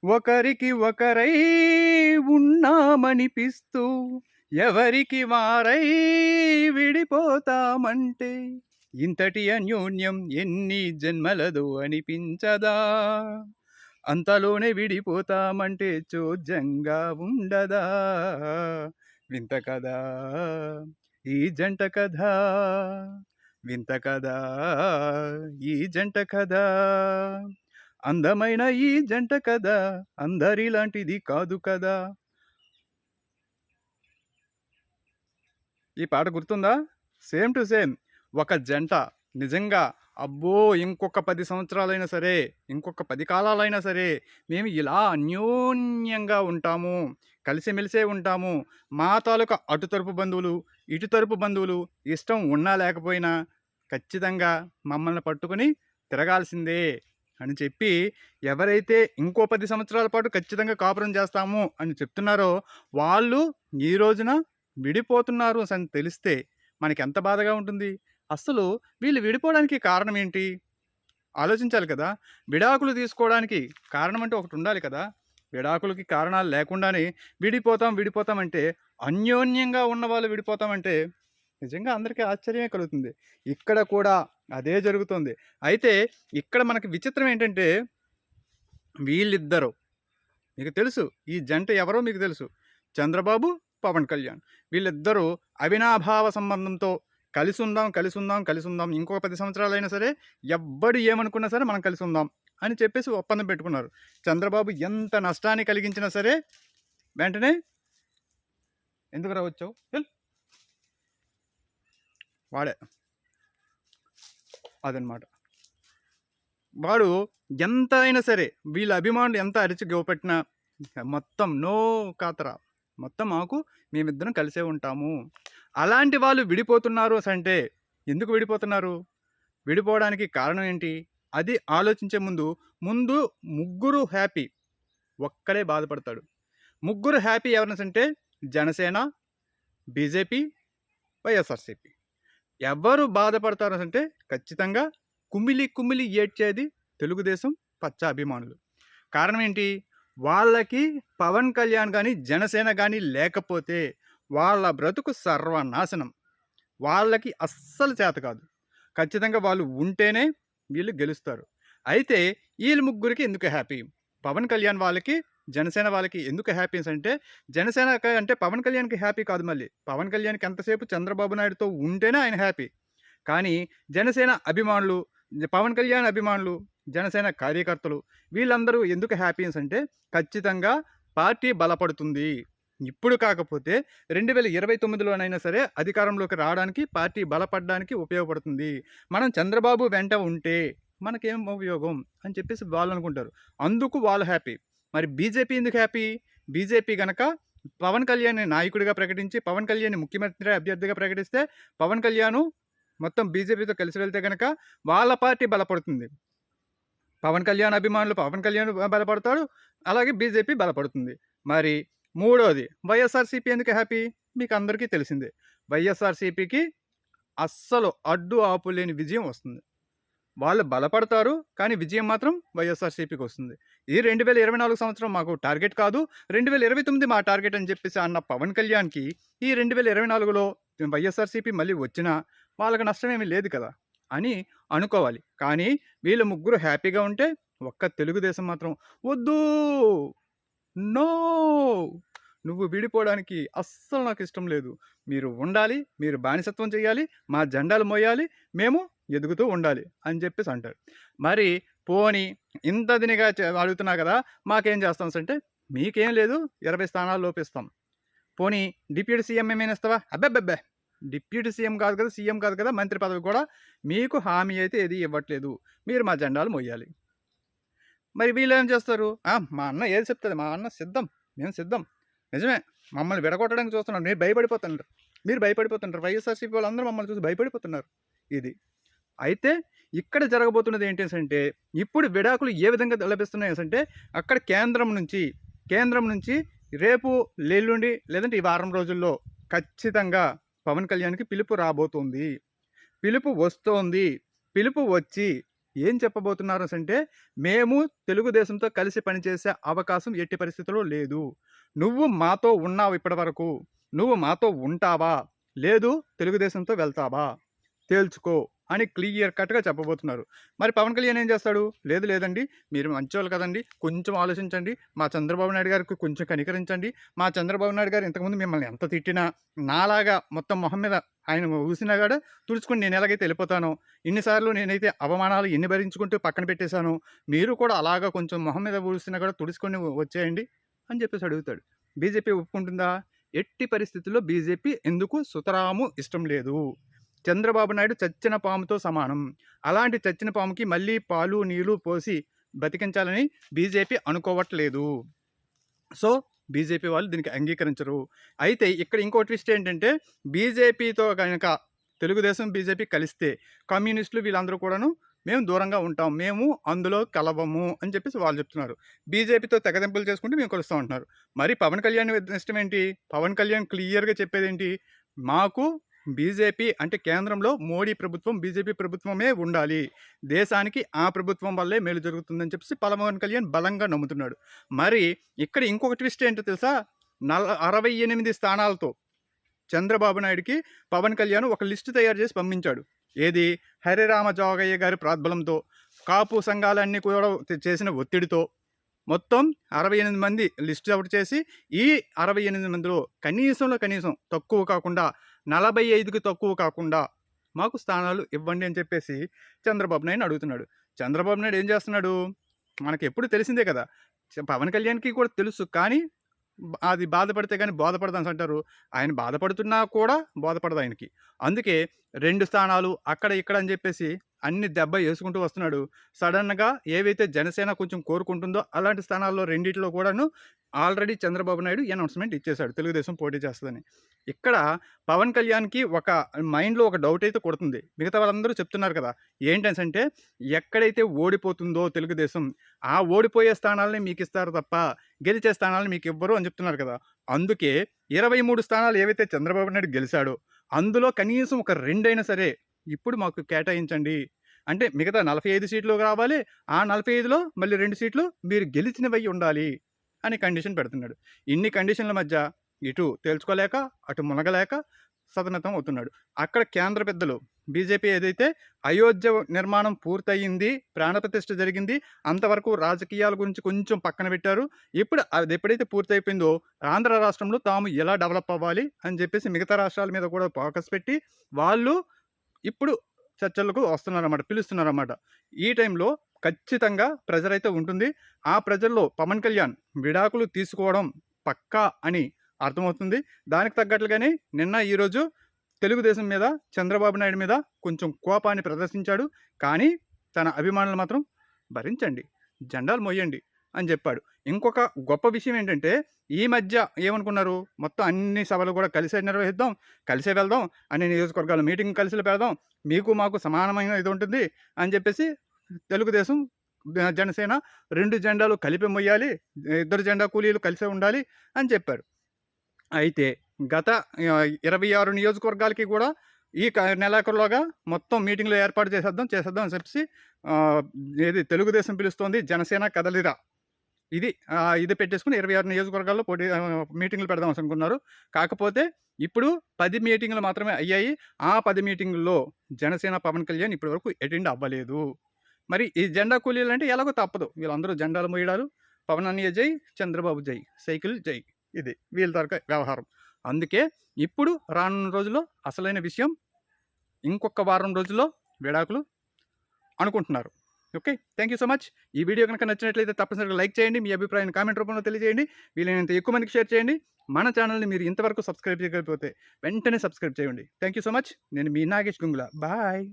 ఒకరికి ఒకరై ఉన్నామనిపిస్తూ ఎవరికి వారై విడిపోతామంటే ఇంతటి అన్యోన్యం ఎన్ని జన్మలదో అనిపించదా అంతలోనే విడిపోతామంటే చోద్యంగా ఉండదా వింత కదా ఈ జంట కథ వింత కదా ఈ జంట కథ అందమైన ఈ జంట కదా అందరిలాంటిది కాదు కదా. ఈ పాట గుర్తుందా? సేమ్ టు సేమ్ ఒక జంట నిజంగా అబ్బో ఇంకొక 10 సంవత్సరాలైనా సరే, ఇంకొక 10 కాలాలైనా సరే మేము ఇలా అన్యోన్యంగా ఉంటాము, కలిసిమెలిసే ఉంటాము. మా తాలూకా అటు తరపు బంధువులు, ఇటు తరపు బంధువులు ఇష్టం ఉన్నా లేకపోయినా ఖచ్చితంగా మమ్మల్ని పట్టుకొని తిరగాల్సిందే అని చెప్పి ఎవరైతే ఇంకో 10 సంవత్సరాల పాటు ఖచ్చితంగా కాపురం చేస్తాము అని చెప్తున్నారో వాళ్ళు ఈ రోజున విడిపోతున్నారు అని తెలిస్తే మనకెంత బాధగా ఉంటుంది. అస్సలు వీళ్ళు విడిపోవడానికి కారణం ఏంటి? ఆలోచించాలి కదా! విడాకులు తీసుకోవడానికి కారణం అంటూ ఒకటి ఉండాలి కదా! విడాకులకి కారణాలు లేకుండానే విడిపోతాం అంటే అన్యోన్యంగా ఉన్నవాళ్ళు విడిపోతామంటే నిజంగా అందరికీ ఆశ్చర్యమే కలుగుతుంది. ఇక్కడ కూడా అదే జరుగుతుంది. అయితే ఇక్కడ మనకి విచిత్రం ఏంటంటే వీళ్ళిద్దరూ మీకు తెలుసు ఈ జంట ఎవరో మీకు తెలుసు. చంద్రబాబు, పవన్ కళ్యాణ్. వీళ్ళిద్దరూ అవినాభావ సంబంధంతో కలిసుందాం. ఇంకొక 10 సంవత్సరాలైనా సరే ఎవ్వడు ఏమనుకున్నా సరే మనం కలిసుందాం అని చెప్పేసి ఒప్పందం పెట్టుకున్నారు. చంద్రబాబు ఎంత నష్టాన్ని కలిగించినా సరే వెంటనే ఎందుకురా వచ్చావు? వాడే అదనమాట. వాడు ఎంత అయినా సరే వీళ్ళ అభిమానులు ఎంత అరిచి గోపెట్టినా మొత్తం నో కాతరా మొత్తం మాకు మేమిద్దరం కలిసే ఉంటాము. అలాంటి వాళ్ళు విడిపోతున్నారు అంటే ఎందుకు విడిపోతున్నారు? విడిపోవడానికి కారణం ఏంటి? అది ఆలోచించే ముందు ముగ్గురు హ్యాపీ, ఒక్కడే బాధపడతాడు. ముగ్గురు హ్యాపీ ఎవరినంటే జనసేన, బీజేపీ, వైఎస్ఆర్సీపీ. ఎవరు బాధపడతారు అంటే ఖచ్చితంగా కుమిలి ఏడ్చేది తెలుగుదేశం పచ్చ అభిమానులు. కారణం ఏంటి? వాళ్ళకి పవన్ కళ్యాణ్ కానీ జనసేన కానీ లేకపోతే వాళ్ళ బ్రతుకు సర్వనాశనం. వాళ్ళకి అస్సలు చేత కాదు. ఖచ్చితంగా వాళ్ళు ఉంటేనే వీళ్ళు గెలుస్తారు. అయితే వీళ్ళు ముగ్గురికి ఎందుకు హ్యాపీ? పవన్ కళ్యాణ్ వాళ్ళకి, జనసేన వాళ్ళకి ఎందుకు హ్యాపీస్ అంటే జనసేన అంటే పవన్ కళ్యాణ్కి హ్యాపీ కాదు. మళ్ళీ పవన్ కళ్యాణ్కి ఎంతసేపు చంద్రబాబు నాయుడుతో ఉంటేనే ఆయన హ్యాపీ. కానీ జనసేన అభిమానులు, పవన్ కళ్యాణ్ అభిమానులు, జనసేన కార్యకర్తలు వీళ్ళందరూ ఎందుకు హ్యాపీస్ అంటే ఖచ్చితంగా పార్టీ బలపడుతుంది. ఇప్పుడు కాకపోతే 2029లోనైనా సరే అధికారంలోకి రావడానికి, పార్టీ బలపడడానికి ఉపయోగపడుతుంది. మనం చంద్రబాబు వెంట ఉంటే మనకేం ఉపయోగం అని చెప్పేసి వాళ్ళు అనుకుంటారు. అందుకు వాళ్ళు హ్యాపీ. మరి బీజేపీ ఎందుకు హ్యాపీ? బీజేపీ గనక పవన్ కళ్యాణ్ని నాయకుడిగా ప్రకటించి, పవన్ కళ్యాణ్ని ముఖ్యమంత్రి అభ్యర్థిగా ప్రకటిస్తే, పవన్ కళ్యాణ్ మొత్తం బీజేపీతో కలిసి వెళ్తే కనుక వాళ్ళ పార్టీ బలపడుతుంది. పవన్ కళ్యాణ్ అభిమానులు పవన్ కళ్యాణ్ బలపడతాడు, అలాగే బీజేపీ బలపడుతుంది. మరి మూడోది వైఎస్ఆర్సీపీ ఎందుకు హ్యాపీ? మీకు అందరికీ తెలిసిందే. వైఎస్ఆర్సీపీకి అస్సలు అడ్డు ఆపు లేని విజయం వస్తుంది. వాళ్ళు బలపడతారు, కానీ విజయం మాత్రం వైఎస్ఆర్సీపీకి వస్తుంది. ఈ 2024 సంవత్సరం మాకు టార్గెట్ కాదు, 2029 మా టార్గెట్ అని చెప్పేసి అన్న పవన్ కళ్యాణ్కి ఈ 2024లో వైఎస్ఆర్సీపీ మళ్ళీ వచ్చినా వాళ్ళకి నష్టమేమీ లేదు కదా అని అనుకోవాలి. కానీ వీళ్ళు ముగ్గురు హ్యాపీగా ఉంటే ఒక్క తెలుగుదేశం మాత్రం వద్దు, నో, నువ్వు విడిపోవడానికి అస్సలు నాకు ఇష్టం లేదు. మీరు ఉండాలి, మీరు బానిసత్వం చేయాలి, మా జెండాలు మోయాలి, మేము ఎదుగుతూ ఉండాలి అని చెప్పేసి అంటారు. మరి పోని ఇంత దినిగా అడుగుతున్నా కదా, మాకేం చేస్తాం అంటే మీకేం లేదు, 20 స్థానాలు లోపిస్తాం. పోనీ డిప్యూటీ సీఎం ఏమైనా ఇస్తావా? అబ్బెబ్బెబ్బే, డిప్యూటీ సీఎం కాదు కదా, సీఎం కాదు కదా, మంత్రి పదవి కూడా మీకు హామీ అయితే ఏది ఇవ్వట్లేదు, మీరు మా జెండాలు మోయాలి. మరి వీళ్ళు ఏం చేస్తారు? మా అన్న ఏది చెప్తుంది, మా అన్న సిద్ధం, మేము సిద్ధం. నిజమే, మమ్మల్ని విడగొట్టడానికి చూస్తున్నారు, మీరు భయపడిపోతున్నారు. వైఎస్ఆర్సీపీ వాళ్ళందరూ మమ్మల్ని చూసి భయపడిపోతున్నారు. ఇది అయితే ఇక్కడ జరగబోతున్నది ఏంటి అంటే ఇప్పుడు విడాకులు ఏ విధంగా లభిస్తున్నాయి అంటే అక్కడ కేంద్రం నుంచి రేపు ఎల్లుండి లేదంటే ఈ వారం రోజుల్లో ఖచ్చితంగా పవన్ కళ్యాణ్కి పిలుపు రాబోతుంది. పిలుపు వస్తోంది. పిలుపు వచ్చి ఏం చెప్పబోతున్నారు అంటే, మేము తెలుగుదేశంతో కలిసి పనిచేసే అవకాశం ఎట్టి పరిస్థితిలో లేదు. నువ్వు మాతో ఉన్నావు ఇప్పటివరకు. నువ్వు మాతో ఉంటావా? లేదు తెలుగుదేశంతో వెళ్తావా? తేల్చుకో అని క్లియర్ కట్‌గా చెప్పబోతున్నారు. మరి పవన్ కళ్యాణ్ ఏం చేస్తాడు? లేదు లేదండి, మీరు మంచోళ్ళు కదండీ! కొంచెం ఆలోచించండి. మా చంద్రబాబు నాయుడు గారికి కొంచెం కనికరించండి. మా చంద్రబాబు నాయుడు గారు ఇంతకుముందు మిమ్మల్ని ఎంత తిట్టినా, నాలాగా మొత్తం మొహం మీద ఆయన ఊసినా కూడా తుడుచుకొని నేను ఎలాగైతే వెళ్ళిపోతానో, ఇన్ని సార్లు నేనైతే అవమానాలు ఎన్ని భరించుకుంటూ పక్కన పెట్టేశానో, మీరు కూడా అలాగా కొంచెం మొహం మీద ఊసినా కూడా తుడుచుకొని వచ్చేయండి అని చెప్పేసి అడుగుతాడు. బీజేపీ ఒప్పుకుంటుందా? ఎట్టి పరిస్థితుల్లో బీజేపీ ఎందుకు సుతరాము ఇష్టం లేదు. చంద్రబాబు నాయుడు చచ్చిన పాముతో సమానం. అలాంటి చచ్చిన పాముకి మళ్ళీ పాలు, నీళ్లు పోసి బతికించాలని బీజేపీ అనుకోవట్లేదు. సో, బీజేపీ వాళ్ళు దీనికి అంగీకరించరు. అయితే ఇక్కడ ఇంకో ట్విస్ట్ ఏంటంటే, బీజేపీతో గనక తెలుగుదేశం, బీజేపీ కలిస్తే కమ్యూనిస్టులు వీళ్ళందరూ కూడాను మేము దూరంగా ఉంటాం. మేము అందులో కలవము అని చెప్పేసి వాళ్ళు చెప్తున్నారు. బీజేపీతో తెగదెంపులు చేసుకుంటూ మేము కలుస్తాం అంటున్నారు. మరి పవన్ కళ్యాణ్ ఇష్టం ఏంటి? పవన్ కళ్యాణ్ క్లియర్‌గా చెప్పేదేంటి? మాకు బీజేపీ అంటే కేంద్రంలో మోడీ ప్రభుత్వం, బీజేపీ ప్రభుత్వమే ఉండాలి. దేశానికి ఆ ప్రభుత్వం వల్లే మేలు జరుగుతుందని చెప్పేసి పవన్ కళ్యాణ్ బలంగా నమ్ముతున్నాడు. మరి ఇక్కడ ఇంకొక ట్విస్ట్ ఏంటో తెలుసా? 68 స్థానాలతో చంద్రబాబు నాయుడుకి పవన్ కళ్యాణ్ ఒక లిస్టు తయారు చేసి పంపించాడు. ఏది? హరిరామ జోగయ్య గారి ప్రోద్బలంతో, కాపు సంఘాలన్నీ కూడా చేసిన ఒత్తిడితో మొత్తం 68 మంది లిస్ట్ అవుట్ చేసి, ఈ 68 మందిలో కనీసంలో కనీసం తక్కువ కాకుండా 45కి తక్కువ కాకుండా మాకు స్థానాలు ఇవ్వండి అని చెప్పేసి చంద్రబాబు నాయుడుని అడుగుతున్నాడు. చంద్రబాబు నాయుడు ఏం చేస్తున్నాడు? మనకెప్పుడు తెలిసిందే కదా! పవన్ కళ్యాణ్‌కి కూడా తెలుసు. కానీ అది బాధపడితే గాని బోధపడదని అంటారు. ఆయన బాధపడుతున్నా కూడా బోధపడదు ఆయనకి. అందుకే 2 స్థానాలు అక్కడ ఇక్కడ అని చెప్పేసి అన్ని దెబ్బ యేసుకుంటూ వస్తున్నాడు. సడెన్‌గా ఏవైతే జనసేన కొంచెం కోరుకుంటుందో అలాంటి స్థానాల్లో రెండిట్లో కూడాను ఆల్రెడీ చంద్రబాబు నాయుడు అనౌన్స్‌మెంట్ ఇచ్చేసాడు. తెలుగుదేశం పోటీ చేస్తదని. ఇక్కడ పవన్ కళ్యాణ్‌కి ఒక మైండ్‌లో ఒక డౌట్ అయితే కొడుతుంది. మిగతా వాళ్ళందరూ చెప్తున్నారు కదా! ఏంటనేసంటే, ఎక్కడైతే ఓడిపోతుందో తెలుగుదేశం, ఆ ఓడిపోయే స్థానాల్ని మీకిస్తారు తప్ప గెలిచే స్థానాలను మీకివ్వరు అని చెప్తున్నారు కదా! అందుకే 23 స్థానాలు ఏవైతే చంద్రబాబు నాయుడు గెలిచాడో, అందులో కనీసం ఒక 2 అయినా సరే ఇప్పుడు మాకు కేటాయించండి. అంటే మిగతా 45 సీట్లు రావాలి. ఆ 45లో మళ్ళీ 2 సీట్లు మీరు గెలిచినవై ఉండాలి అని కండిషన్ పెడుతున్నాడు. ఇన్ని కండిషన్ల మధ్య ఇటు తేల్చుకోలేక, అటు మునగలేక సతమతం అవుతున్నాడు. అక్కడ కేంద్ర పెద్దలు బీజేపీ ఏదైతే అయోధ్య నిర్మాణం పూర్తయింది, ప్రాణప్రతిష్ఠ జరిగింది, అంతవరకు రాజకీయాల గురించి కొంచెం పక్కన పెట్టారు. ఇప్పుడు అది ఎప్పుడైతే పూర్తయిపోయిందో ఆంధ్ర రాష్ట్రంలో తాము ఎలా డెవలప్ అవ్వాలి అని చెప్పేసి మిగతా రాష్ట్రాల మీద కూడా ఫోకస్ పెట్టి వాళ్ళు ఇప్పుడు చర్చలకు వస్తున్నారన్నమాట, పిలుస్తున్నారన్నమాట. ఈ టైంలో ఖచ్చితంగా ప్రెజర్ అయితే ఉంటుంది. ఆ ప్రెజర్‌లో పవన్ కళ్యాణ్ విడాకులు తీసుకోవడం పక్కా అని అర్థమవుతుంది. దానికి తగ్గట్లుగానే నిన్న, ఈరోజు తెలుగుదేశం మీద, చంద్రబాబు నాయుడు మీద కొంచెం కోపాన్ని ప్రదర్శించాడు. కానీ తన అభిమానులు మాత్రం భరించండి, జెండాలు మోయండి అని చెప్పాడు. ఇంకొక గొప్ప విషయం ఏంటంటే, ఈ మధ్య ఏమనుకున్నారు? మొత్తం అన్ని సభలు కూడా కలిసే నిర్వహిద్దాం, కలిసే వెళ్దాం, అన్ని నియోజకవర్గాల మీటింగ్ కలిసి పెడదాం, మీకు మాకు సమానమైన ఇది ఉంటుంది అని చెప్పేసి తెలుగుదేశం, జనసేన 2 జెండాలు కలిపి మొయ్యాలి, 2 జెండా కూలీలు కలిసే ఉండాలి అని చెప్పారు. అయితే గత 26 నియోజకవర్గాలకి కూడా ఈ నెలాఖరులోగా మొత్తం మీటింగ్‌లు ఏర్పాటు చేసేద్దాం అని చెప్పేసి ఏది తెలుగుదేశం పిలుస్తోంది, జనసేన కదలిరా. ఇది పెట్టేసుకొని 26 నియోజకవర్గాల్లో మీటింగ్‌లు పెడదాం అనుకున్నారు. కాకపోతే ఇప్పుడు 10 మీటింగ్‌లు మాత్రమే అయ్యాయి. ఆ 10 మీటింగుల్లో జనసేన పవన్ కళ్యాణ్ ఇప్పటి వరకు అటెండ్ అవ్వలేదు. మరి ఈ జెండా కూలీలంటే ఎలాగో తప్పదు. వీళ్ళందరూ జెండాలు మోయడాలు, పవన్ అన్నయ్య జై, చంద్రబాబు జై, సైకిల్ జై. ఇది వీళ్ళ తాలూకా వ్యవహారం. అందుకే ఇప్పుడు రానున్న రోజుల్లో అసలైన విషయం, ఇంకొక వారం రోజుల్లో విడాకులు అనుకుంటున్నారు. Okay. Thank you so much. ఈ వీడియో కనుక నచ్చినట్లయితే తప్పనిసరిగా లైక్ చేయండి. మీ అభిప్రాయాన్ని కామెంట్ రూపంలో తెలియజేయండి. వీలైనంత ఎక్కువ మందికి షేర్ చేయండి. మన ఛానల్‌ని మీరు ఇంతవరకు సబ్స్క్రైబ్ చేయకపోతే వెంటనే సబ్స్క్రైబ్ చేయండి. Thank you so much. నేను మీ నాగేష్ గుంగుల. బాయ్.